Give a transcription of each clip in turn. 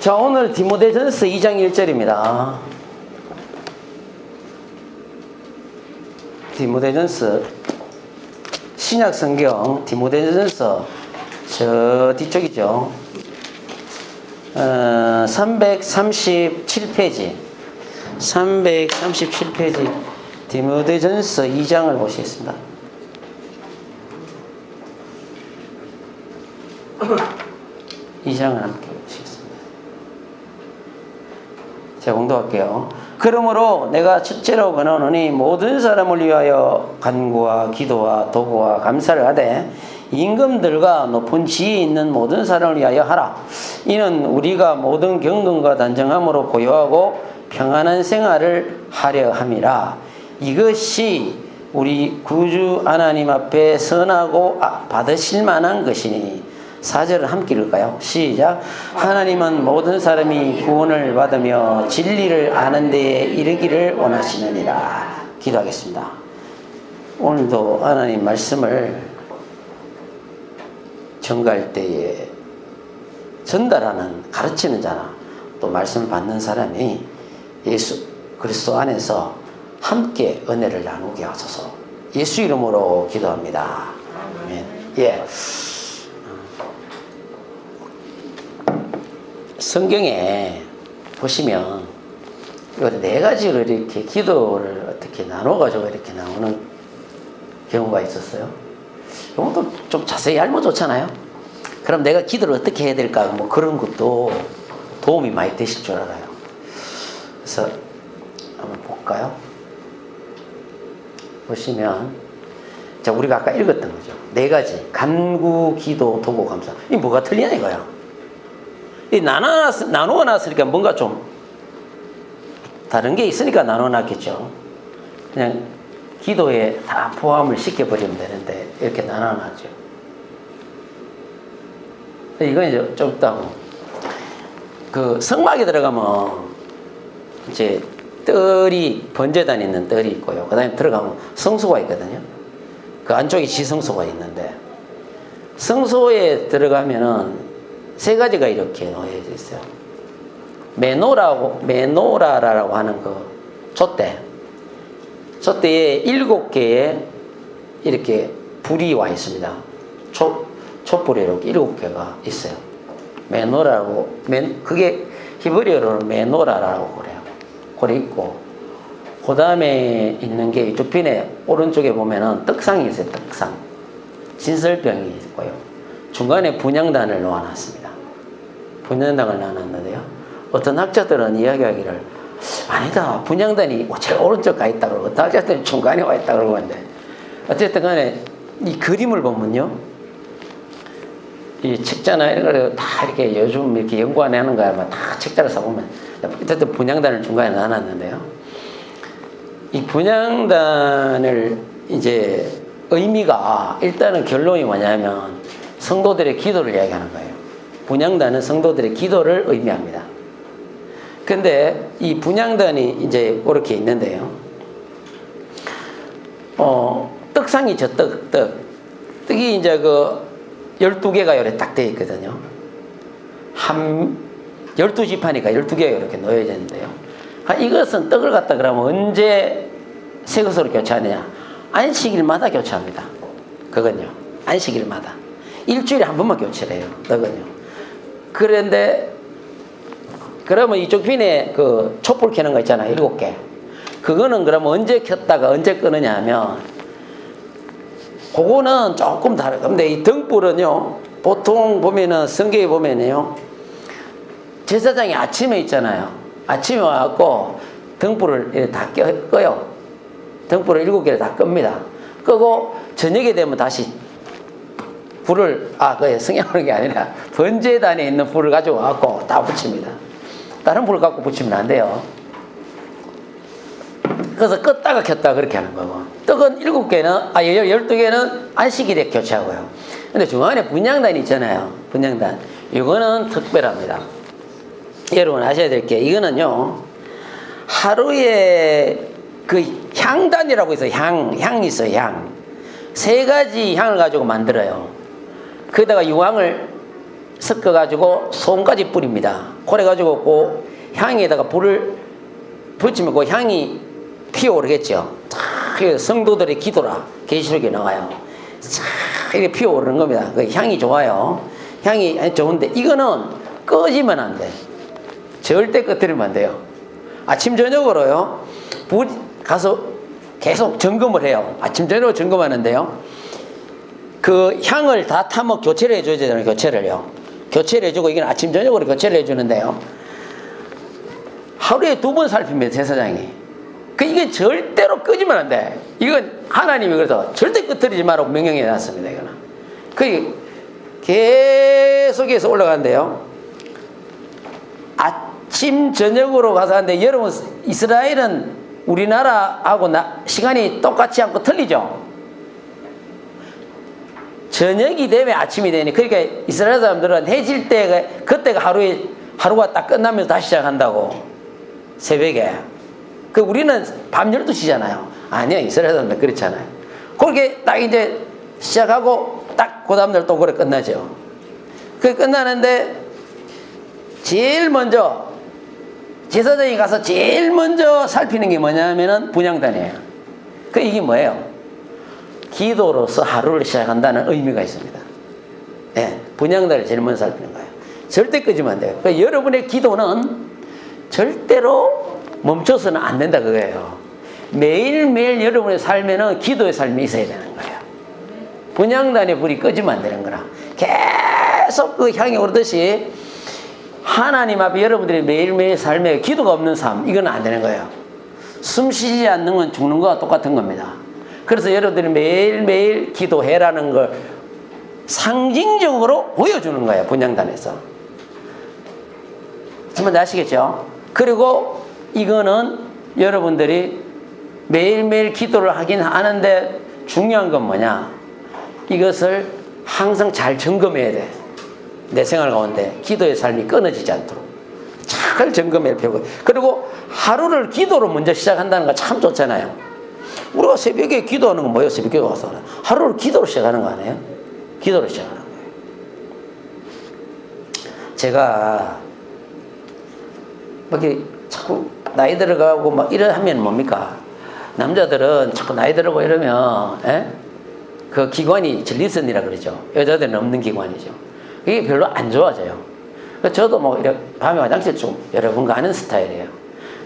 자, 오늘 디모데전서 2장 1절입니다. 디모데전서 신약성경 디모데전서 저 뒤쪽이죠. 337페이지 337페이지 디모데전서 2장을 보시겠습니다. 2장을 함께 보시겠습니다. 제가 공독할게요. 그러므로 내가 첫째로 권하노니 모든 사람을 위하여 간구와 기도와 도구와 감사를 하되 임금들과 높은 지혜 있는 모든 사람을 위하여 하라. 이는 우리가 모든 경건과 단정함으로 고요하고 평안한 생활을 하려 함이라. 이것이 우리 구주 하나님 앞에 선하고 받으실 만한 것이니. 4절을 함께 읽을까요? 시작. 하나님은 모든 사람이 구원을 받으며 진리를 아는 데에 이르기를 원하시느니라. 기도하겠습니다. 오늘도 하나님 말씀을 전갈 때에 전달하는 가르치는 자나 또 말씀을 받는 사람이 예수 그리스도 안에서 함께 은혜를 나누게 하소서. 예수 이름으로 기도합니다. 아멘. 예. 성경에 보시면 네 가지로 이렇게 기도를 어떻게 나눠가지고 이렇게 나오는 경우가 있었어요. 이것도 좀 자세히 알면 좋잖아요. 그럼 내가 기도를 어떻게 해야 될까? 뭐 그런 것도 도움이 많이 되실 줄 알아요. 그래서 한번 볼까요? 보시면 자, 우리가 아까 읽었던 거죠. 네 가지. 간구, 기도, 도구, 감사. 이 뭐가 틀리냐 이거야. 이 나누어놨으니까 뭔가 좀 다른 게 있으니까 나누어놨겠죠. 그냥 기도에 다 포함을 시켜버리면 되는데 이렇게 나눠놨죠. 이건 이제 좀 있다고. 그 성막에 들어가면 이제 뜰이 번제단 있는 뜰이 있고요. 그 다음에 들어가면 성소가 있거든요. 그 안쪽에 지성소가 있는데 성소에 들어가면은 세 가지가 이렇게 놓여져 있어요. 메노라라고 하는 그 촛대에 7개의 이렇게 불이 와 있습니다. 촛불이 이렇게 7개가 있어요. 메노라고, 그게 히브리어로는 메노라라고 그래요. 그래 있고, 그 다음에 있는 게 이쪽 빈에 오른쪽에 보면은 떡상이 있어요. 떡상. 진설병이 있고요. 중간에 분향단을 놓아놨습니다. 분향단을 놓아놨는데요. 어떤 학자들은 이야기하기를 아니다. 분향단이 제일 오른쪽 가 있다 그러고 어떤 학자들은 중간에 와 있다 그러고 하는데 어쨌든 간에 이 그림을 보면요. 이 책자나 이런 걸 다 이렇게 요즘 이렇게 연구하는 거야. 다 책자를 써보면 어쨌든 분향단을 중간에 놔놨는데요. 이 분향단을 이제 의미가 일단은 결론이 뭐냐면 성도들의 기도를 이야기하는 거예요. 분향단은 성도들의 기도를 의미합니다. 근데 이 분향단이 이제 이렇게 있는데요. 떡상이죠. 떡이 이제 그 12개가 이렇게 딱 되어 있거든요. 12지파니까 12개가 이렇게 놓여져 있는데요. 이것은 떡을 갖다 그러면 언제 새 것으로 교체하느냐? 안식일마다 교체합니다. 그건요. 안식일마다. 일주일에 한 번만 교체를 해요. 떡은요. 그런데 그러면 이쪽 빈에 그 촛불 켜는 거 있잖아요. 7개. 그거는 그러면 언제 켰다가 언제 끄느냐 하면 그거는 조금 다르고 근데 이 등불은요. 보통 보면은 성경에 보면은요. 제사장이 아침에 있잖아요. 아침에 와갖고 등불을 다 꺼요. 등불을 7개를 다 끕니다. 끄고 저녁에 되면 다시 불을 그게 성냥하는 게 아니라 번제단에 있는 불을 가지고 와갖고 다 붙입니다. 다른 불을 갖고 붙이면 안 돼요. 그래서 껐다가 켰다가 그렇게 하는 거고 떡은 7개는 12개는 안식일에 교체하고요. 근데 중간에 분향단이 있잖아요. 분향단 이거는 특별합니다. 여러분 아셔야 될 게 이거는요 하루에 그 향단이라고 있어요. 향이 있어요. 향 3가지 향을 가지고 만들어요. 거기다가 유황을 섞어가지고 손까지 뿌립니다. 그래가지고 그 향에다가 불을 붙이면 그 향이 피어오르겠죠. 그 성도들의 기도라 계시록에 나와요. 이렇게 피어오르는 겁니다. 그 향이 좋아요. 향이 좋은데 이거는 꺼지면 안 돼. 절대 꺼뜨리면 안 돼요. 아침 저녁으로요. 가서 계속 점검을 해요. 아침 저녁으로 점검하는데요. 그 향을 다 타면 교체를 해줘야 되잖아요. 교체를요. 교체를 해주고 이건 아침 저녁으로 교체를 해주는데요. 하루에 2번 살핍니다. 제사장이. 이게 절대로 끄지면 안 돼. 이건 하나님이 그래서 절대 끄트리지 말라고 명령해 놨습니다. 이거는. 계속해서 올라가는데요. 아침 저녁으로 가서 하는데 여러분 이스라엘은 우리나라하고 시간이 똑같지 않고 틀리죠. 저녁이 되면 아침이 되니 그러니까 이스라엘 사람들은 해질 때 그때가 하루가 딱 끝나면서 다시 시작한다고. 새벽에. 우리는 밤 12시잖아요. 아니요. 이스라엘 사람들 그렇잖아요. 그렇게 딱 이제 시작하고 딱 그 다음날 또 그래 끝나죠. 끝나는데 제일 먼저 제사장이 가서 제일 먼저 살피는 게 뭐냐면은 분향단이에요. 이게 뭐예요? 기도로서 하루를 시작한다는 의미가 있습니다. 네, 분향단을 제일 먼저 살피는 거예요. 절대 끄지면 안 돼요. 여러분의 기도는 절대로 멈춰서는 안 된다 그거예요. 매일매일 여러분의 삶에는 기도의 삶이 있어야 되는 거예요. 분향단의 불이 꺼지면 안 되는 거라. 계속 그 향이 오르듯이 하나님 앞에 여러분들이 매일매일 삶에 기도가 없는 삶, 이건 안 되는 거예요. 숨 쉬지 않는 건 죽는 거와 똑같은 겁니다. 그래서 여러분들이 매일매일 기도해라는 걸 상징적으로 보여주는 거예요. 분향단에서. 정말 아시겠죠? 그리고 이거는 여러분들이 매일매일 기도를 하긴 하는데 중요한 건 뭐냐? 이것을 항상 잘 점검해야 돼. 내 생활 가운데 기도의 삶이 끊어지지 않도록 잘 점검해야 되고, 그리고 하루를 기도로 먼저 시작한다는 거 참 좋잖아요. 우리가 새벽에 기도하는 건 뭐예요? 새벽에 와서 하루를 기도로 시작하는 거 아니에요? 기도로 시작하는 거예요. 제가 이렇게 자꾸 나이 들어가고 막 이러면 뭡니까? 남자들은 자꾸 나이 들어고 이러면 그 기관이 전립선이라 그러죠. 여자들은 없는 기관이죠. 이게 별로 안 좋아져요. 저도 뭐 이렇게 밤에 화장실 좀 여러 번 가는 스타일이에요.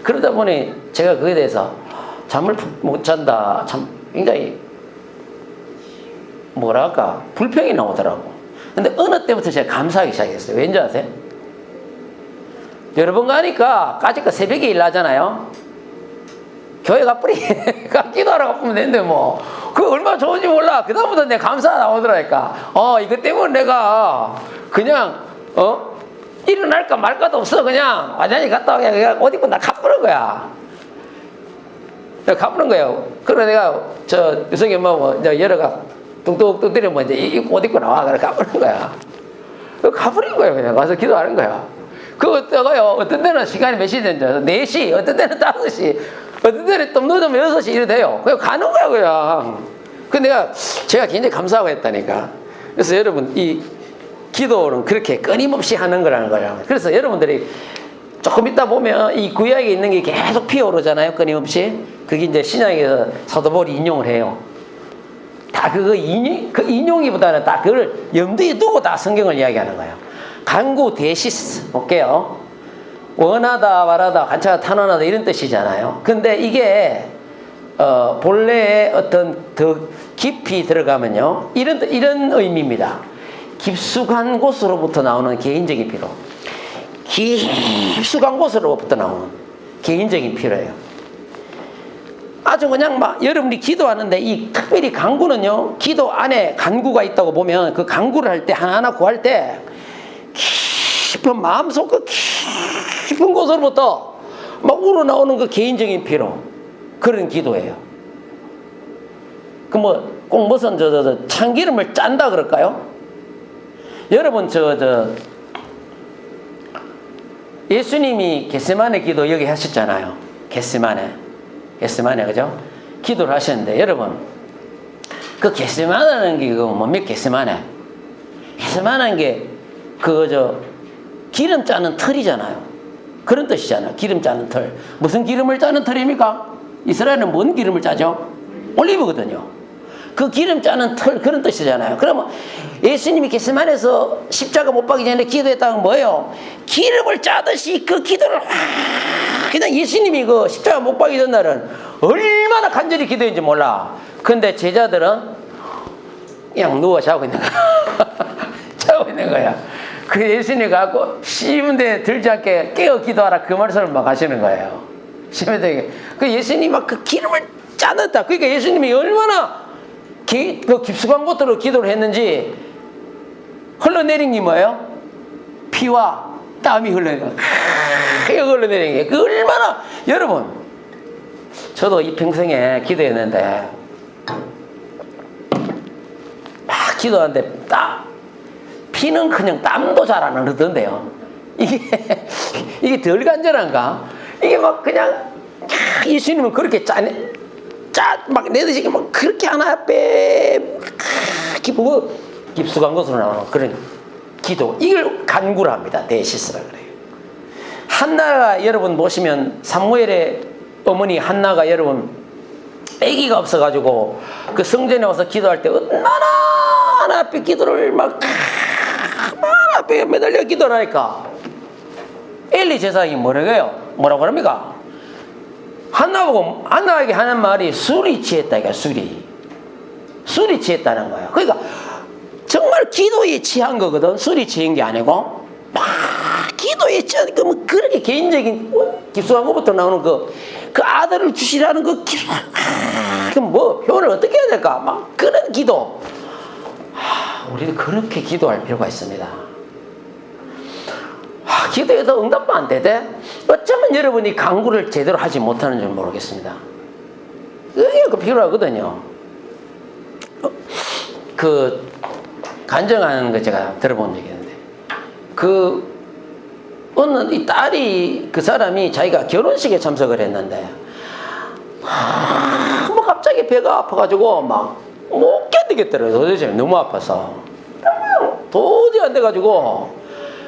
그러다 보니 제가 그에 대해서 잠을 못 잔다, 참 굉장히 뭐랄까 불평이 나오더라고. 근데 어느 때부터 제가 감사하기 시작했어요. 왠지 아세요? 여러 번 가니까 까짓거 새벽에 일 하잖아요. 교회 가뿌리 기도하러 가보면 되는데 뭐 그거 얼마나 좋은지 몰라. 그 다음부터 내가 감사가 나오더라니까. 이것 때문에 내가 그냥 일어날까 말까도 없어. 그냥 완전히 갔다 오게 그냥 옷 입고 나 가뿌는 거야. 내가 가뿌는 거예요. 그래 내가 저 유성이 엄마하고 여러가 뚱뚱 때리면 이제 옷 입고 나와. 그래 가뿌는 거야. 가버린 거예요. 그냥 가서 기도하는 거야. 그거요 어떤 때는 시간이 몇 시 된지 4시, 어떤 때는 5시, 어떤 때는 좀 늦으면 6시 이래 돼요. 그냥 가는 거야 그냥. 근데 제가 굉장히 감사하고 했다니까. 그래서 여러분 이 기도는 그렇게 끊임없이 하는 거라는 거예요. 그래서 여러분들이 조금 있다 보면 이 구약에 있는 게 계속 피어오르잖아요. 끊임없이. 그게 이제 신약에서 사도 바울이 인용을 해요. 다 그 인용이보다는 다 그걸 염두에 두고 다 성경을 이야기하는 거예요. 간구 대시스 볼게요. 원하다, 바라다, 관찰하다, 탄원하다 이런 뜻이잖아요. 근데 이게 본래의 어떤 더 깊이 들어가면요 이런 의미입니다. 깊숙한 곳으로부터 나오는 개인적인 피로. 깊숙한 곳으로부터 나오는 개인적인 피로예요. 아주 그냥 막 여러분이 기도하는데 이 특별히 간구는요, 기도 안에 간구가 있다고 보면 그 간구를 할 때 하나하나 구할 때 깊은 마음속 그 깊은 곳으로부터 막 우러나오는 그 개인적인 피로, 그런 기도예요. 그 뭐 꼭 무슨 참기름을 짠다 그럴까요? 여러분 예수님이 겟세마네 기도 여기 하셨잖아요. 겟세마네 그죠? 기도를 하셨는데 여러분 그 겟세마네라는 게 뭡니까? 겟세마네라는 게 기름 짜는 틀이잖아요. 그런 뜻이잖아요. 기름 짜는 틀. 무슨 기름을 짜는 틀입니까? 이스라엘은 뭔 기름을 짜죠? 올리브거든요. 그 기름 짜는 틀, 그런 뜻이잖아요. 그러면 예수님이 겟세마네에서 십자가 못 박기 전에 기도했다는 건 뭐예요? 기름을 짜듯이 그 기도를 그냥 예수님이 그 십자가 못 박기 전날은 얼마나 간절히 기도했는지 몰라. 근데 제자들은 그냥 누워 자고 있는 거야. 자고 있는 거야. 그 예수님이 갖고 쉬운데 들지 않게 깨어 기도하라 그 말씀을 막 하시는 거예요. 쉬운데 그 예수님이 막 그 기름을 짜냈다. 그러니까 예수님이 얼마나 그 깊숙한 곳으로 기도를 했는지 흘러내린 게 뭐예요? 피와 땀이 흘러내린 게 그 얼마나 여러분 저도 이 평생에 기도했는데 막 기도하는데 피는 그냥 땀도 잘 안 흐르던데요. 이게 덜 간절한가? 이게 막 그냥 예수님은 그렇게 막 내듯이 막 그렇게 하나 깊고 깊숙한 것으로 나오는 그런 기도. 이걸 간구를 합니다. 대시스라 그래요. 한나가 여러분 보시면 사무엘의 어머니 한나가 여러분 아기가 없어가지고 그 성전에 와서 기도할 때 얼마나 하나 앞에 기도를 막 하나 앞에 매달려 기도를 하니까 엘리 제사장이 뭐라고 합니까? 한나에게 하는 말이 술이 취했다. 이게 술이 취했다는 거예요. 그러니까 정말 기도에 취한 거거든. 술이 취한 게 아니고 막 기도에 취한 뭐 그렇게 개인적인 깊숙한 것부터 나오는 그 아들을 주시라는 그 뭐 표현을 어떻게 해야 될까? 막 그런 기도. 우리도 그렇게 기도할 필요가 있습니다. 기도해도 응답도 안 되대? 어쩌면 여러분이 간구를 제대로 하지 못하는 줄 모르겠습니다. 그게 필요하거든요. 간증하는 거 제가 들어본 적이 있는데, 어느 이 딸이, 그 사람이 자기가 결혼식에 참석을 했는데, 뭐 갑자기 배가 아파가지고 막 못 견디겠더라고요. 도대체 너무 아파서. 도저히 안 돼가지고,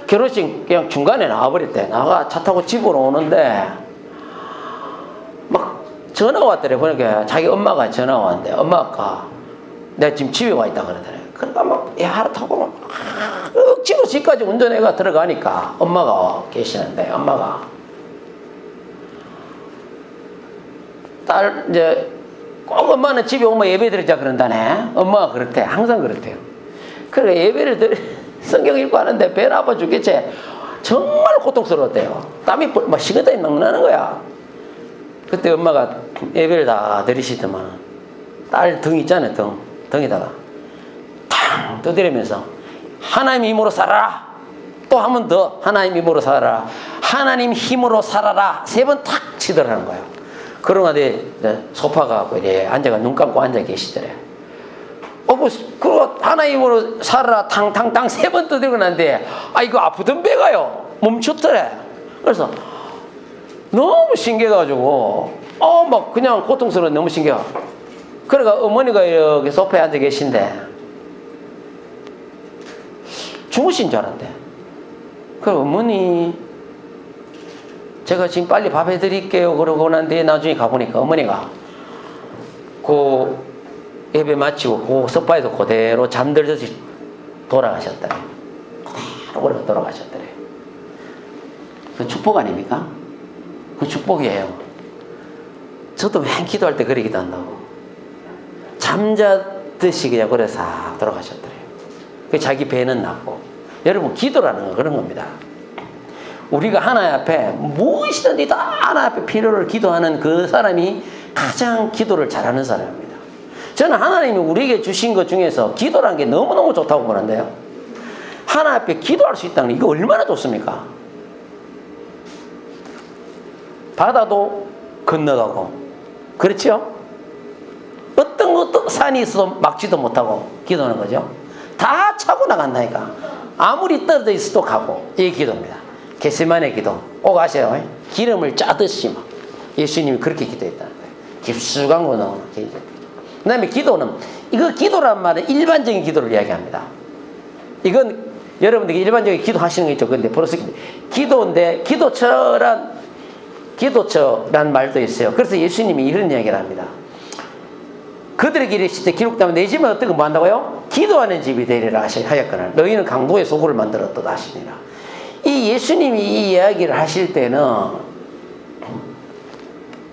결혼식 그냥 중간에 나와버렸대. 나가 차 타고 집으로 오는데 막 전화가 왔더래. 그러니까 자기 엄마가 전화가 왔는데 엄마가 내가 지금 집에 와 있다 그러더래. 그러니까 막 하루 타고 막 억지로 집까지 운전해가 들어가니까 엄마가 계시는데 엄마가 딸 이제 꼭 엄마는 집에 오면 예배 드리자 그런다네. 엄마가 그렇대. 항상 그렇대요. 그러니까 예배를 성경 읽고 하는데 배는 아파 죽겠지. 정말 고통스러웠대요. 땀이 막 식은땀이 막 나는 거야. 그때 엄마가 예배를 다 드리시더만 딸 등 있잖아요. 등에다가 탕 두드리면서 하나님 힘으로 살아라. 또 한 번 더 하나님 힘으로 살아라. 하나님 힘으로 살아라. 3번 탁 치더라는 거예요. 그러고 소파 가고 이제 앉아가 눈 감고 앉아 계시더래. 그리고 하나님으로 살아라 탕탕탕 3번 두드리고 난데 이거 아프던 배가요 멈췄더래. 그래서 너무 신기해가지고 막 그냥 고통스러워. 너무 신기해. 그러니까 어머니가 여기 소파에 앉아 계신데 주무신 줄 알았대. 그래 어머니 제가 지금 빨리 밥 해드릴게요 그러고 난 뒤에 나중에 가보니까 어머니가 예배 마치고 그 소파에서 그대로 잠들듯이 돌아가셨더래. 그대로 돌아가셨더래. 그 축복 아닙니까? 그 축복이에요. 저도 맨 기도할 때 그러기도 한다고. 잠자듯이 그냥 그래 싹 돌아가셨더래요. 그 자기 배는 났고. 여러분 기도라는 건 그런 겁니다. 우리가 하나님 앞에 무엇이든지 다 하나님 앞에 필요를 기도하는 그 사람이 가장 기도를 잘하는 사람입니다. 저는 하나님이 우리에게 주신 것 중에서 기도라는 게 너무너무 좋다고 보는데요. 하나님 앞에 기도할 수 있다는 게 이거 얼마나 좋습니까? 바다도 건너가고 그렇죠? 어떤 것도 산이 있어도 막지도 못하고 기도하는 거죠. 다 차고 나간다니까. 아무리 떨어져 있어도 가고. 이게 기도입니다. 겟세마네 기도 꼭 아세요. 기름을 짜듯이 막 예수님이 그렇게 기도했다는 거예요. 깊숙한 거 나오는 그 다음에 기도는, 이거 기도란 말은 일반적인 기도를 이야기합니다. 이건 여러분들이 일반적인 기도하시는 거 있죠. 근데 벌써 기도인데 기도처란 말도 있어요. 그래서 예수님이 이런 이야기를 합니다. 그들에게 이르실 때 기록되면 내 집은 어떻게 뭐 한다고요? 기도하는 집이 되리라 하였거늘 너희는 강도의 소굴을 만들었다 하시니라. 이 예수님이 이 이야기를 하실 때는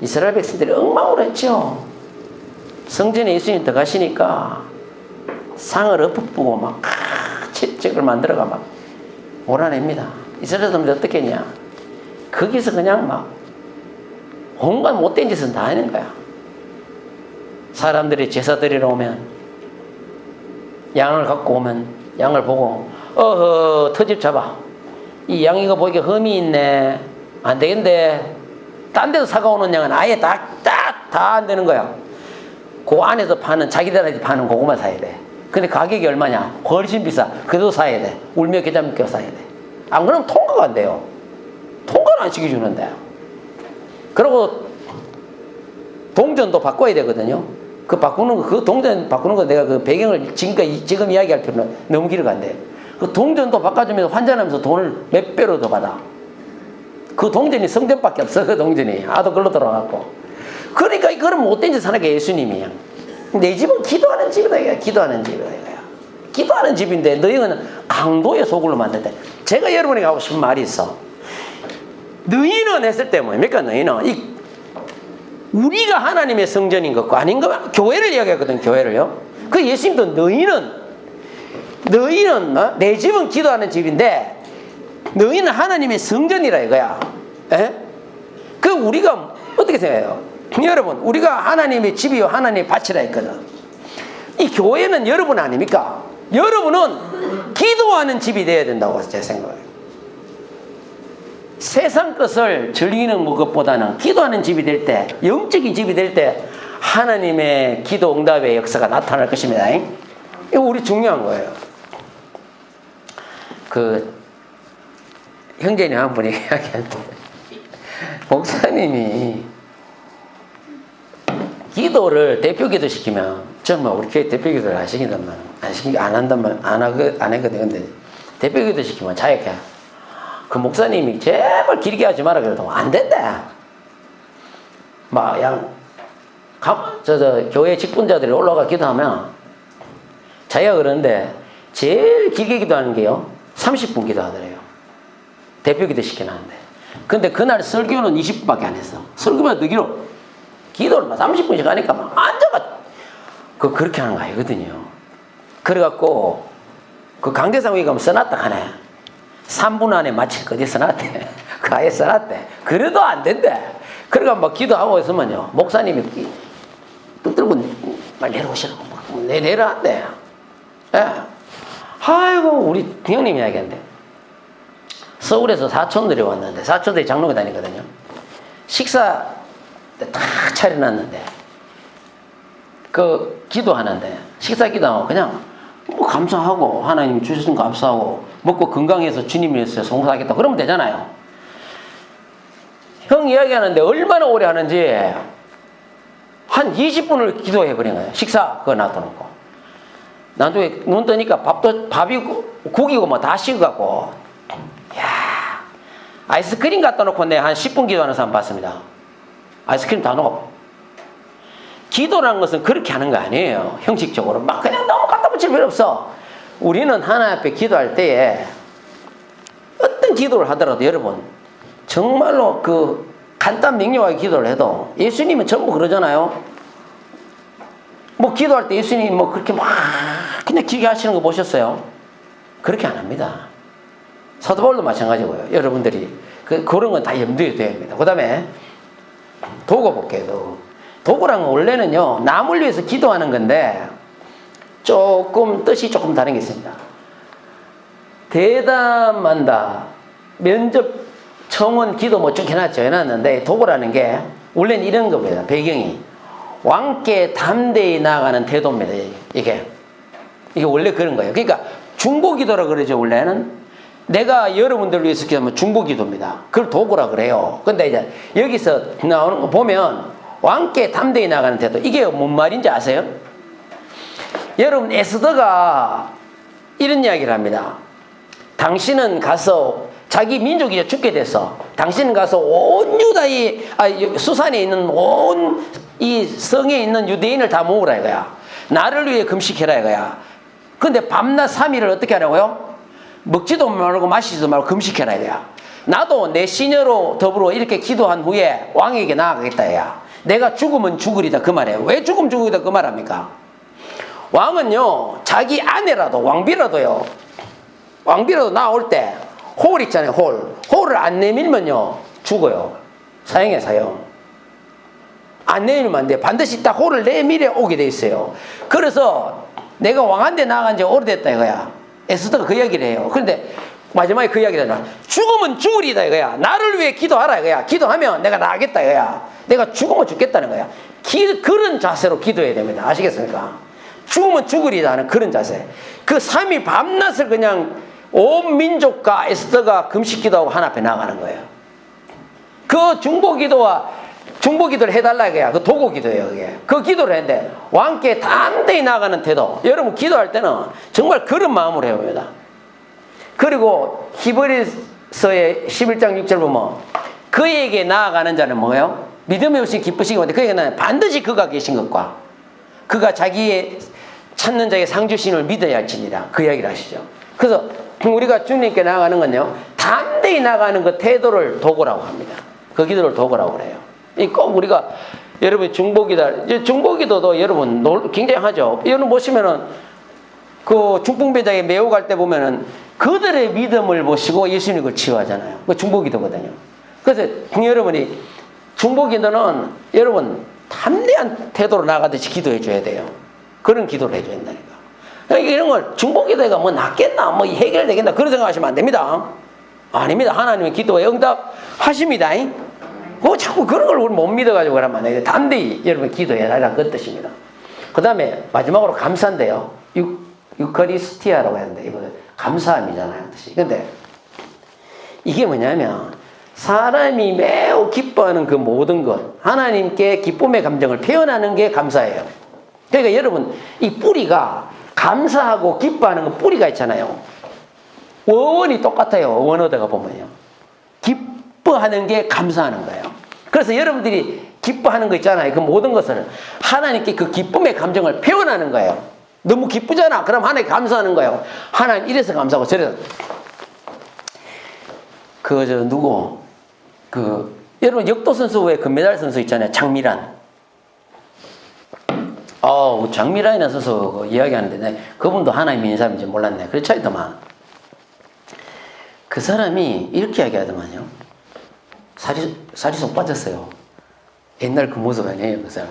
이스라엘 백성들이 엉망으로 했죠. 성전에 예수님 들어가시니까 상을 엎어부고 막 채찍을 만들어가 막 몰아냅니다. 이스라엘 사람들이 어떻게 했냐? 거기서 그냥 막 온갖 못된 짓은 다 하는 거야. 사람들이 제사 드리러 오면 양을 갖고 오면 양을 보고 어허 터집 잡아. 이 양 이거 보니까 흠이 있네. 안 되겠는데. 딴 데서 사가오는 양은 아예 다 안 되는 거야. 그 안에서 파는 자기들한테 파는 고구마 사야 돼. 근데 가격이 얼마냐? 훨씬 비싸. 그래도 사야 돼. 울며 겨자 먹겨 사야 돼. 안 그러면 통과가 안 돼요. 통과를 안 시켜주는데. 그리고 동전도 바꿔야 되거든요. 그 동전 바꾸는 거 내가 그 배경을 지금 이야기할 필요는 너무 길어가 안 돼. 그 동전도 바꿔주면서 환전하면서 돈을 몇 배로 더 받아. 그 동전이 성전밖에 없어. 그 동전이 아도 글로 들어가고. 그러니까 그런 못된 짓 하는 게 예수님이야. 내 집은 기도하는 집이다 이거야. 기도하는 집이다 이거야. 기도하는 집인데 너희는 강도의 소굴로 만든대. 제가 여러분에게 하고 싶은 말이 있어. 너희는 했을 때 뭡니까? 너희는 우리가 하나님의 성전인 것과 아닌 것, 교회를 이야기하거든. 교회를요. 그 예수님도 너희는 내 집은 기도하는 집인데 너희는 하나님의 성전이라 이거야. 에? 그 우리가 어떻게 생각해요? 여러분, 우리가 하나님의 집이요 하나님의 밭이라 했거든. 이 교회는 여러분 아닙니까? 여러분은 기도하는 집이 되어야 된다고 제 생각해요. 세상 것을 즐기는 것보다는 기도하는 집이 될 때, 영적인 집이 될 때 하나님의 기도 응답의 역사가 나타날 것입니다. 이거 우리 중요한 거예요. 그 형제님 한 분이 이야기하는데 목사님이 기도를 대표 기도 시키면 정말 우리 교회 대표 기도를 안 하거든. 근데 대표 기도 시키면 자격해. 그 목사님이 제발 길게 하지 마라 그래도 안 된다. 교회 직분자들이 올라가 기도하면 자기가 그러는데 제일 길게 기도하는 게요 30분 기도하더래요. 대표 기도 시켜놨는데. 근데 그날 설교는 20분밖에 안 했어. 설교만 더 길어. 기도를 막 30분씩 하니까 막 앉아가 그렇게 하는 거 아니거든요. 그래갖고 그 강대상회에 가면 써놨다 하네. 3분 안에 마칠 거 어디 써놨대. 그 아예 써놨대. 그래도 안 된대. 그러니까 막 기도하고 있으면요 목사님이 뚝 들고 빨리 내려오시라고 내려한대. 예. 아이고 우리 형님이 이야기한대. 서울에서 사촌들이 왔는데 사촌들이 장로교 다니거든요. 식사 딱 차려놨는데 그 기도하는데 식사 기도하고 그냥 뭐 감사하고 하나님 주셔서 감사하고 먹고 건강해서 주님 위해서 송사하겠다 그러면 되잖아요. 형 이야기하는데 얼마나 오래 하는지 한 20분을 기도해버린 거예요. 식사 그거 놔둬놓고 나중에 눈 뜨니까 밥이 국이고 뭐 다 식어갖고 야 아이스크림 갖다 놓고 내가 한 10분 기도하는 사람 봤습니다. 아이스크림 다 넣어. 기도라는 것은 그렇게 하는 거 아니에요. 형식적으로 막 그냥 너무 갖다 붙일 필요 없어. 우리는 하나님 앞에 기도할 때에 어떤 기도를 하더라도 여러분 정말로 그 간단 명료하게 기도를 해도 예수님은 전부 그러잖아요. 뭐 기도할 때 예수님이 뭐 그렇게 막 그냥 길게 하시는 거 보셨어요? 그렇게 안 합니다. 사도 바울도 마찬가지고요. 여러분들이 그런 건 다 염두에 둬야 합니다. 그 다음에 도구 볼게요. 도구란 건 원래는요 남을 위해서 기도하는 건데 조금 뜻이 조금 다른 게 있습니다. 대담한다 면접 청원 기도 뭐 쭉 해놨는데 도구라는 게 원래는 이런 겁니다. 배경이 왕께 담대히 나아가는 태도입니다. 이게 원래 그런 거예요. 그러니까 중보기도라 그러죠. 원래는 내가 여러분들을 위해서 기도하면 중보기도입니다. 그걸 도구라 그래요. 근데 이제 여기서 나오는 거 보면 왕께 담대히 나아가는 태도 이게 뭔 말인지 아세요? 여러분 에스더가 이런 이야기를 합니다. 당신은 가서 자기 민족이 이제 죽게 됐어. 당신은 가서 온 유다의 수산에 있는 온 이 성에 있는 유대인을 다 모으라 이거야. 나를 위해 금식해라 이거야. 근데 밤낮 3일을 어떻게 하라고요? 먹지도 말고 마시지도 말고 금식해라 이거야. 나도 내 시녀로 더불어 이렇게 기도한 후에 왕에게 나아가겠다 이거야. 내가 죽으면 죽으리다 그 말이에요. 왜 죽으면 죽으리다 그 말합니까? 왕은요 자기 아내라도 왕비라도요 왕비라도 나올 때 홀 있잖아요. 홀을 안 내밀면요 죽어요. 사형에 사형. 안 내밀면 안 돼. 반드시 딱 홀을 내밀어 오게 돼 있어요. 그래서 내가 왕한테 나간 지 오래됐다 이거야. 에스더가 그 이야기를 해요. 그런데 마지막에 그 이야기를 하잖아. 죽으면 죽으리다 이거야. 나를 위해 기도하라 이거야. 기도하면 내가 나가겠다 이거야. 내가 죽으면 죽겠다는 거야. 그런 자세로 기도해야 됩니다. 아시겠습니까? 죽으면 죽으리다 하는 그런 자세. 그 3일 밤낮을 그냥 온 민족과 에스더가 금식 기도하고 하나 앞에 나가는 거예요. 그 중보기도를 해달라 이거야. 그 도구기도예요 그게. 그 기도를 했는데 왕께 담대히 나가는 태도. 여러분 기도할 때는 정말 그런 마음으로 해야 합니다. 그리고 히브리서의 11장 6절 보면 그에게 나아가는 자는 뭐예요? 믿음이 없이 기쁘시기 원해. 그에게 나아가는 반드시 그가 계신 것과 그가 자기의 찾는 자의 상주신을 믿어야 할지니라. 그 이야기를 하시죠. 그래서 우리가 주님께 나아가는 건요 담대히 나가는 그 태도를 도구라고 합니다. 그 기도를 도구라고 그래요. 꼭 우리가 여러분 중보기도도 여러분 굉장하죠. 여러분 보시면은 그 중풍배자에 매우 갈 때 보면은 그들의 믿음을 보시고 예수님이 그걸 치유하잖아요. 그 중보기도거든요. 그래서 여러분이 중보기도는 여러분 담대한 태도로 나가듯이 기도해 줘야 돼요. 그런 기도를 해줘야 된다니까. 그러니까 이런 걸 중보기도가 뭐 낫겠나 뭐 해결되겠나 그런 생각하시면 안 됩니다. 아닙니다. 하나님의 기도에 응답하십니다. 자꾸 그런 걸 우리 못 믿어가지고 그러면 안 돼요. 담대히 여러분 기도해라 그 뜻입니다. 그 다음에 마지막으로 감사인데요. 유카리스티아라고 하는데 이거는 감사함이잖아요. 뜻이. 근데 이게 뭐냐면 사람이 매우 기뻐하는 그 모든 것 하나님께 기쁨의 감정을 표현하는 게 감사예요. 그러니까 여러분 이 뿌리가 감사하고 기뻐하는 그 뿌리가 있잖아요. 어원이 똑같아요. 원어대가 보면요. 기뻐하는 게 감사하는 거예요. 그래서 여러분들이 기뻐하는 거 있잖아요. 그 모든 것을 하나님께 그 기쁨의 감정을 표현하는 거예요. 너무 기쁘잖아. 그럼 하나님께 감사하는 거예요. 하나님 이래서 감사하고 저래서. 여러분 역도선수 외에 금메달 선수 있잖아요. 장미란. 장미란이라는 선수 이야기하는데 그분도 하나님의 인사인지 몰랐네. 그렇지 않더만. 그 사람이 이렇게 이야기하더만요. 살이 쏙 빠졌어요. 옛날 그 모습 아니에요, 그 사람.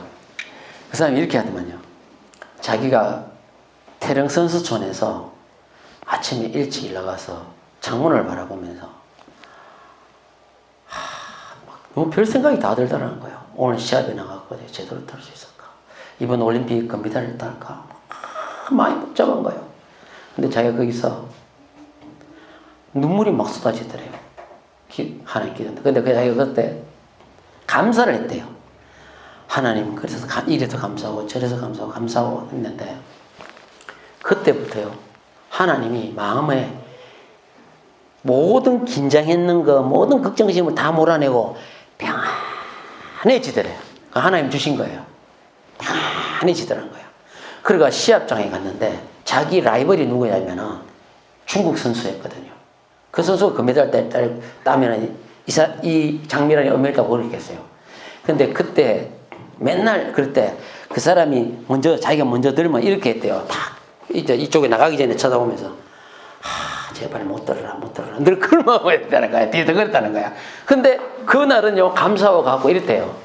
그 사람이 이렇게 하더만요. 자기가 태릉 선수촌에서 아침에 일찍 일어나가서 창문을 바라보면서 너무 별 생각이 다 들더라는 거예요. 오늘 시합에 나가고 제대로 탈 수 있을까? 이번 올림픽 금메달을 딸까? 많이 복잡한 거예요. 근데 자기가 거기서 눈물이 막 쏟아지더래요. 하나님 기도인데. 근데 자기가 그때 감사를 했대요. 하나님, 그래서 이래서 감사하고 저래서 감사하고 했는데, 그때부터요, 하나님이 마음에 모든 긴장했는 거, 모든 걱정심을 다 몰아내고 평안해지더래요. 하나님 주신 거예요. 평안해지더라는 거예요. 그러니까 시합장에 갔는데, 자기 라이벌이 누구냐면은 중국 선수였거든요. 그 선수가 금메달 따면은 이 장미란이 엄밀하다고 그러겠어요. 근데 그때 맨날 그럴 때 그 사람이 자기가 먼저 들면 이렇게 했대요. 탁 이제 이쪽에 나가기 전에 쳐다보면서 제발 못 들어라 늘 그런 마음을 했다는 거야. 뒤에서 그랬다는 거야. 근데 그날은요 감사하고 가고 이랬대요.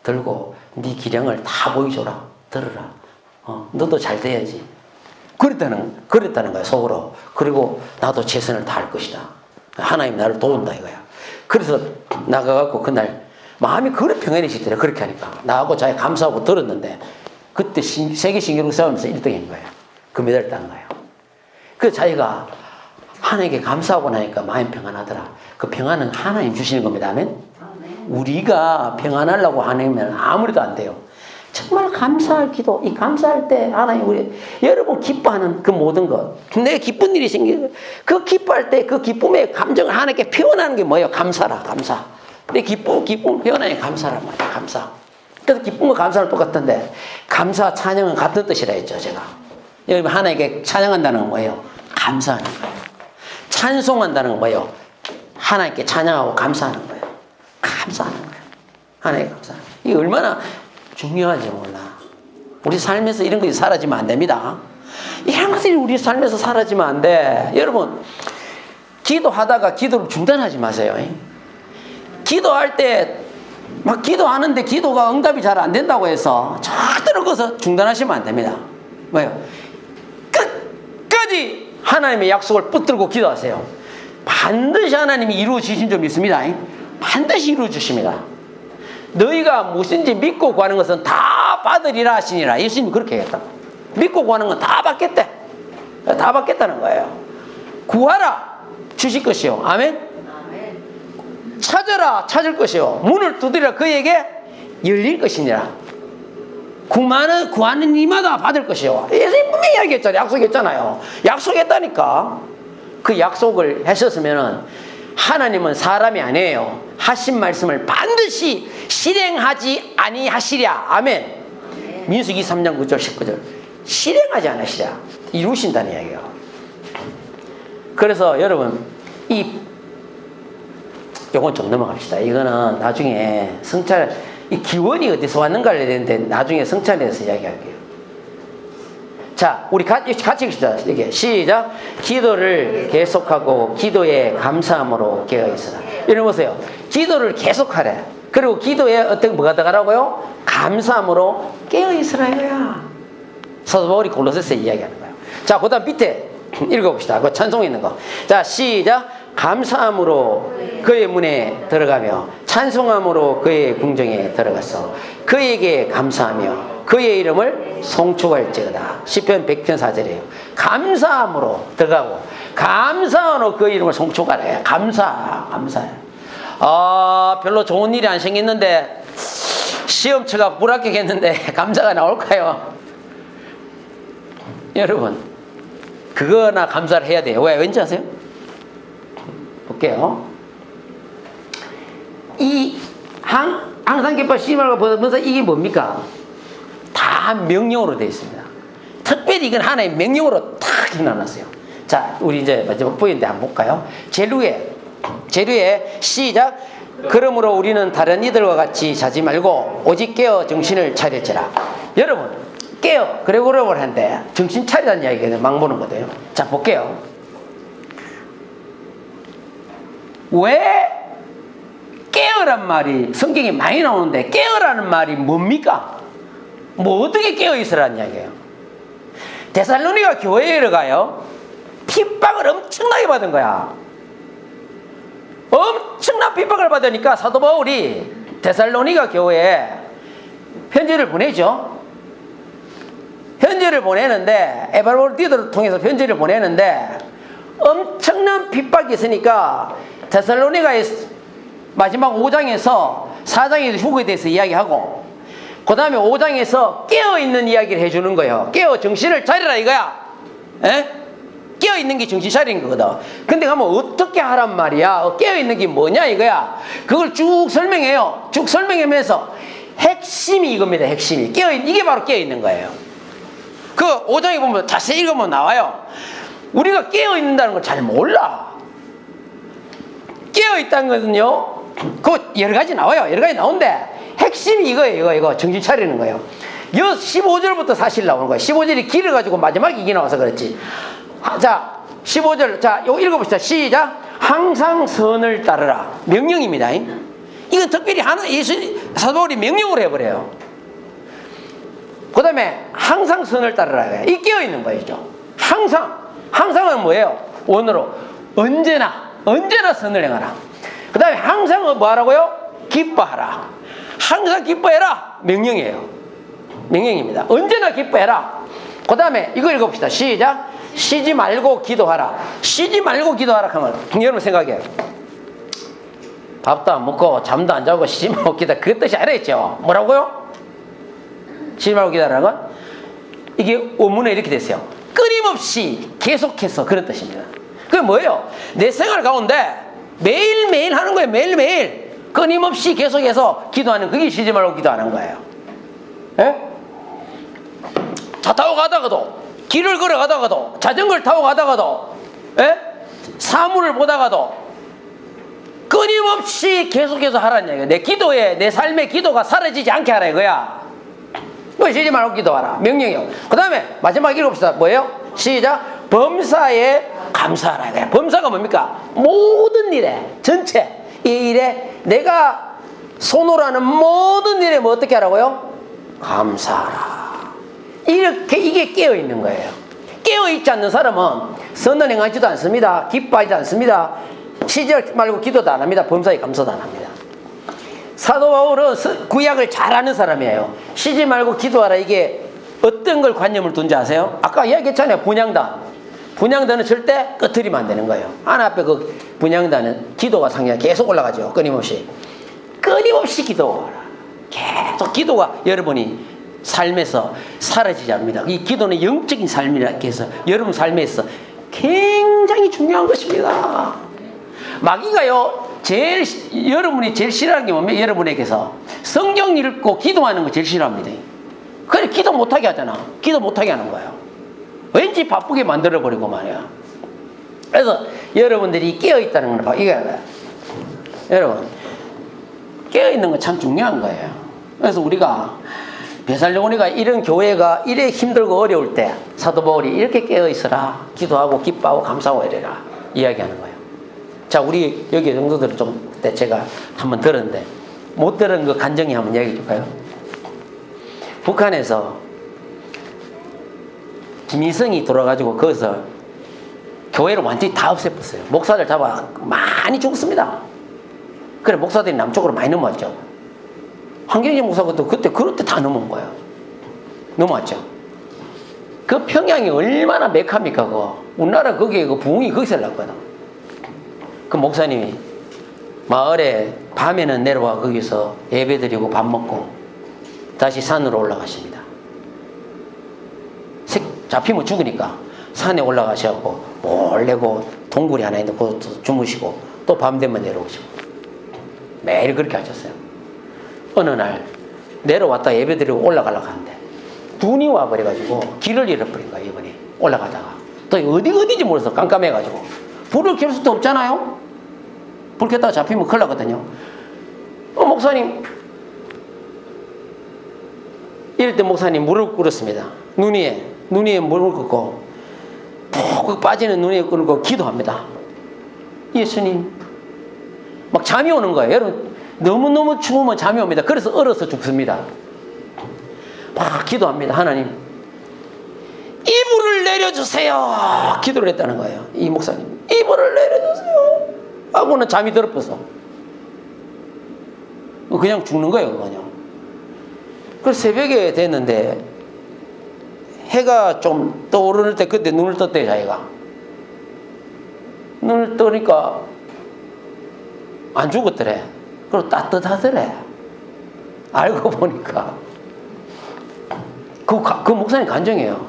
들고 네 기량을 다 보여줘라. 들어라. 너도 잘 돼야지. 그랬다는 거야, 속으로. 그리고 나도 최선을 다할 것이다. 하나님 나를 도운다, 이거야. 그래서 나가갖고 그날 마음이 그렇게 평안해지더래, 그렇게 하니까. 나하고 자기 감사하고 들었는데, 그때 세계 신기록 싸움에서 1등인 거예요. 그 메달 딴 거예요. 그래서 자기가 하나님께 감사하고 나니까 마음이 평안하더라. 그 평안은 하나님 주시는 겁니다. 아멘? 우리가 평안하려고 하면 아무래도 안 돼요. 정말 감사할 기도, 이 감사할 때 하나님 우리 여러분 기뻐하는 그 모든 것, 내 기쁜 일이 생기고 그 기뻐할 때 그 기쁨의 감정을 하나님께 표현하는 게 뭐예요? 감사라, 감사. 내 기쁨 표현하는 게 감사란 말이야, 감사. 그래서 기쁨과 감사는 똑같은데 감사, 찬양은 같은 뜻이라 했죠, 제가. 여러분 하나님께 찬양한다는 건 뭐예요? 감사하는 거예요. 찬송한다는 건 뭐예요? 하나님께 찬양하고 감사하는 거예요. 감사하는 거예요. 하나님께 감사하는 거예요. 이게 얼마나 중요한지 몰라. 우리 삶에서 이런 것이 사라지면 안 됩니다. 이런 것들이 우리 삶에서 사라지면 안 돼. 여러분, 기도하다가 기도를 중단하지 마세요. 기도할 때 막 기도하는데 기도가 응답이 잘 안 된다고 해서 절대로 거기서 중단하시면 안 됩니다. 뭐예요? 끝까지 하나님의 약속을 붙들고 기도하세요. 반드시 하나님이 이루어 주신 줄 믿습니다. 반드시 이루어 주십니다. 너희가 무엇인지 믿고 구하는 것은 다 받으리라 하시니라. 예수님이 그렇게 했다. 믿고 구하는 건 다 받겠대. 다 받겠다는 거예요. 구하라 주실 것이요. 아멘. 찾아라 찾을 것이요. 문을 두드리라 그에게 열릴 것이니라. 구하는 이마다 받을 것이요. 예수님 분명히 이야기했잖아요. 약속했잖아요. 약속했다니까. 그 약속을 하셨으면은 하나님은 사람이 아니에요. 하신 말씀을 반드시 실행하지 아니하시랴. 아멘. 민수기 3장 9절 19절 실행하지 않으시랴. 이루신다는 이야기예요. 그래서 여러분 요건 좀 넘어갑시다. 이거는 나중에 성찰, 이 기원이 어디서 왔는가를 되는데 나중에 성찰에서 이야기할게요. 자, 우리 같이 읽읍시다. 이게 시작. 기도를 계속하고 기도에 감사함으로 깨어있으라. 이런 보세요. 기도를 계속하래. 그리고 기도에 어떻게 뭐가 들어가라고요? 감사함으로 깨어있으라 이거야. 사도 바울이 골로새서에 이야기하는 거예요. 자, 그다음 밑에 읽어봅시다. 그 찬송에 있는 거. 자, 시작. 감사함으로 그의 문에 들어가며 찬송함으로 그의 궁정에 들어가서 그에게 감사하며 그의 이름을 송축할지어다. 시편 100편 4절이에요. 감사함으로 들어가고 감사함으로 그의 이름을 송축하래. 감사해. 별로 좋은 일이 안 생겼는데 시험처가 불합격했는데 감사가 나올까요? 여러분 그거나 감사를 해야 돼요. 왜? 왠지 아세요? 볼게요. 이 항상 기뻐 쉬지 말고 보면서 이게 뭡니까? 다 명령으로 되어 있습니다. 특별히 이건 하나의 명령으로 탁 해놨어요. 자, 우리 이제 마지막 보이는데 한번 볼까요? 제류에 시작. 그러므로 우리는 다른 이들과 같이 자지 말고 오직 깨어 정신을 차릴지라. 여러분 깨어 그러고 하는데 정신 차리라는 이야기가 막 보는 거예요. 자, 볼게요. 왜 깨어란 말이 성경에 많이 나오는데 깨어라는 말이 뭡니까? 뭐 어떻게 깨어있으라는 이야기예요. 데살로니가 교회에 가요. 핍박을 엄청나게 받은 거야. 엄청난 핍박을 받으니까 사도 바울이 데살로니가 교회에 편지를 보내죠. 편지를 보내는데 에바브로디도를 통해서 편지를 보내는데 엄청난 핍박이 있으니까 데살로니가의 마지막 5장에서 4장에서 후에 대해서 이야기하고 그 다음에 5장에서 깨어있는 이야기를 해주는 거예요. 깨어 정신을 차리라 이거야. 에? 깨어있는 게 정신 차리는 거거든. 근데 가면 어떻게 하란 말이야. 깨어있는 게 뭐냐 이거야. 그걸 쭉 설명해요. 쭉 설명하면서 핵심이 이겁니다. 핵심이 이게 바로 깨어있는 거예요. 그 5장에 보면 자세히 읽으면 나와요. 우리가 깨어있는다는 걸 잘 몰라. 깨어있다는 것은요, 그 여러 가지 나와요. 여러 가지 나오는데 핵심이 이거예요. 이거 정신 차리는 거예요. 15절부터 사실 나오는 거예요. 15절이 길어가지고 마지막에 이게 나와서 그렇지. 자, 15절. 자, 이거 읽어봅시다. 시작. 항상 선을 따르라. 명령입니다. 이건 특별히 사도 바울이 명령으로 해버려요. 그 다음에 항상 선을 따르라. 이 깨어있는 거죠. 항상은 뭐예요? 원어로 언제나 선을 행하라. 그 다음에 항상 뭐 하라고요? 기뻐하라. 항상 기뻐해라. 명령입니다. 언제나 기뻐해라. 그 다음에 이거 읽어봅시다. 시작. 쉬지 말고 기도하라. 쉬지 말고 기도하라 하면 여러분 생각해요. 밥도 안 먹고 잠도 안 자고 쉬지 말고 기도하라. 그 뜻이 아니겠죠? 뭐라고요? 쉬지 말고 기도하라는 건 이게 원문에 이렇게 됐어요. 끊임없이 계속해서 그런 뜻입니다. 그게 뭐예요? 내 생활 가운데 매일매일 하는 거예요. 매일매일 끊임없이 계속해서 기도하는, 그게 쉬지 말고 기도하는 거예요. 예? 차 타고 가다가도, 길을 걸어가다가도, 자전거를 타고 가다가도, 예? 사물을 보다가도 끊임없이 계속해서 하라는 얘기예요. 내 기도에, 내 삶의 기도가 사라지지 않게 하라 이거야. 뭐 쉬지 말고 기도하라. 명령이요. 그 다음에 마지막 읽어봅시다. 뭐예요? 시작. 범사에 감사하라 이거야. 범사가 뭡니까? 모든 일에, 전체 이 일에, 내가 손으로 하는 모든 일에 뭐 어떻게 하라고요? 감사하라. 이렇게 이게 깨어있는 거예요. 깨어있지 않는 사람은 선을 행하지도 않습니다. 기뻐하지 않습니다. 쉬지 말고 기도도 안 합니다. 범사에 감사도 안 합니다. 사도 바울은 구약을 잘 아는 사람이에요. 쉬지 말고 기도하라. 이게 어떤 걸 관념을 둔지 아세요? 아까 이야기했잖아요. 분향단. 분향단은 절대 꺼트리면 안 되는 거예요. 하나 앞에 그 분향단은 기도가 상향 계속 올라가죠. 끊임없이. 끊임없이 기도하라. 계속 기도가 여러분이 삶에서 사라지지 않습니다. 이 기도는 영적인 삶이라 해서 여러분 삶에서 굉장히 중요한 것입니다. 마귀가요, 여러분이 제일 싫어하는 게 뭡니까? 여러분에게서 성경 읽고 기도하는 거 제일 싫어합니다. 그래, 기도 못하게 하잖아. 기도 못하게 하는 거예요. 왠지 바쁘게 만들어버리고 말이야. 그래서 여러분들이 깨어있다는 걸 봐. 이거야. 여러분, 깨어있는 건 참 중요한 거예요. 그래서 우리가 베살로니가 이런 교회가 이래 힘들고 어려울 때 사도 바울이 이렇게 깨어있어라. 기도하고 기뻐하고 감사하고 이래라. 이야기하는 거예요. 자, 우리 여기 정도들은 좀 그때 제가 한번 들었는데 못 들은 그 간증이 한번 이야기해 줄까요? 북한에서 김일성이 돌아가지고 거기서 교회를 완전히 다 없애버렸어요. 목사들 잡아 많이 죽었습니다. 그래, 목사들이 남쪽으로 많이 넘어왔죠. 황경진 목사도 그때 그럴 때 다 넘어온 거예요. 넘어왔죠. 그 평양이 얼마나 메카입니까? 그거. 우리나라 거기에 그 부흥이 거기서 났거든. 그 목사님이 마을에 밤에는 내려와 거기서 예배드리고 밥 먹고 다시 산으로 올라가십니다. 잡히면 죽으니까 산에 올라가셔갖고 몰래고 동굴이 하나 있는데 거기서 주무시고 또 밤 되면 내려오시고 매일 그렇게 하셨어요. 어느 날 내려왔다 예배드리고 올라가려고 하는데 눈이 와버려가지고 길을 잃어버린 거예요. 이번에 올라가다가 또 어디인지 몰라서 깜깜해가지고 불을 켤 수도 없잖아요. 불 켰다가 잡히면 큰일 나거든요. 목사님, 이럴 때 목사님 무릎 꿇었습니다. 눈 위에 무릎 꿇고 푹 빠지는 눈 위에 꿇고 기도합니다. 예수님, 막 잠이 오는 거예요. 여러분, 너무너무 추우면 잠이 옵니다. 그래서 얼어서 죽습니다. 막 기도합니다. 하나님, 이불을 내려주세요. 기도를 했다는 거예요. 이 목사님, 이불을 내려주세요 하고는 잠이 들어버서 그냥 죽는 거예요. 그냥. 그래서 새벽에 됐는데 해가 좀 떠오르는 때 그때 눈을 떴대요. 자기가 눈을 뜨니까 안 죽었더래. 그리고 따뜻하더래. 알고 보니까 그 목사님 간증이에요.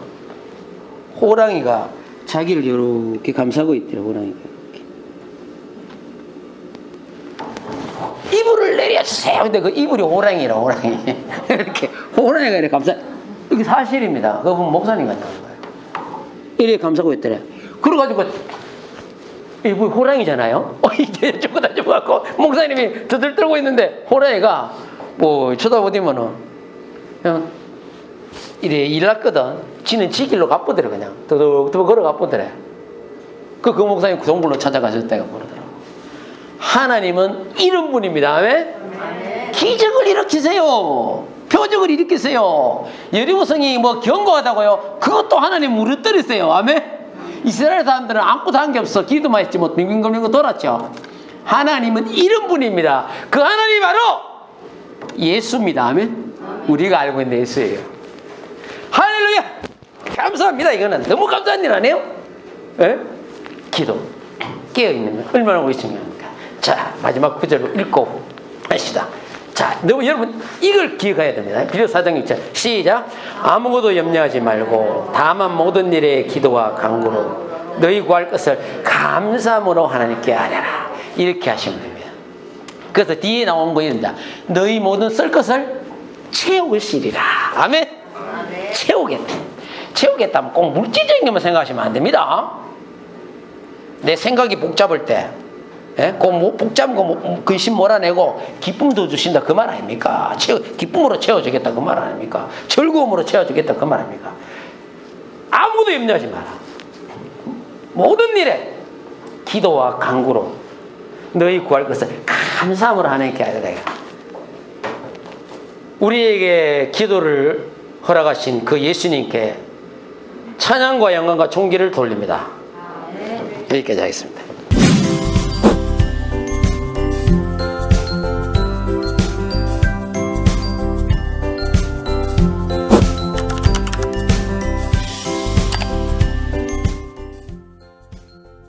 호랑이가 자기를 이렇게 감싸고 있더래. 호랑이가 이불을 내려주세요. 근데 그 이불이 호랑이라. 호랑이 이렇게 호랑이가 이렇게 감싸. 이게 사실입니다. 그분 목사님 같다는 거예요. 이렇게 감싸고 있더래. 그래가지고 이불 호랑이잖아요. 이제 죽어다 죽어갖고 목사님이 드들 떨고 있는데 호랑이가 뭐 쳐다보더면은 그냥 이래 일났거든. 지는 지 길로 가쁘더래. 그냥 더덕더덕 걸어 가쁘더래. 그 목사님 동굴로 찾아가셨다가 그러더라고. 하나님은 이런 분입니다. 아멘? 기적을 일으키세요. 표적을 일으키세요. 여리고성이 뭐 견고하다고요? 그것도 하나님 무너뜨리세요. 아멘? 이스라엘 사람들은 아무것도 한 게 없어. 기도만 했지 뭐 빙빙빙빙 돌았죠. 하나님은 이런 분입니다. 그 하나님이 바로 예수입니다. 아멘? 우리가 알고 있는 예수예요. 할렐루야! 감사합니다. 이거는 너무 감사한 일 아니에요? 예? 기도. 깨어있는 거 얼마나 우리 중요합니까? 자, 마지막 구절로 읽고 합시다. 자, 여러분 이걸 기억해야 됩니다. 빌립보서 4장 6절 시작. 아무것도 염려하지 말고 다만 모든 일에 기도와 간구로 너희 구할 것을 감사함으로 하나님께 아뢰라. 이렇게 하시면 됩니다. 그래서 뒤에 나오는 거 이런다. 너희 모든 쓸 것을 채우시리라. 아멘. 채우겠다. 채우겠다면 꼭 물질적인 것만 생각하시면 안 됩니다. 내 생각이 복잡할 때, 뭐 복잡한 거 근심 몰아내고 기쁨도 주신다 그 말 아닙니까? 기쁨으로 채워주겠다 그 말 아닙니까? 즐거움으로 채워주겠다 그 말 아닙니까? 아무도 염려하지 마라. 모든 일에 기도와 간구로 너희 구할 것을 감사함으로 하나님께 하리라. 우리에게 기도를 허락하신 그 예수님께 찬양과 영광과 존귀를 돌립니다. 여기까지 하겠습니다.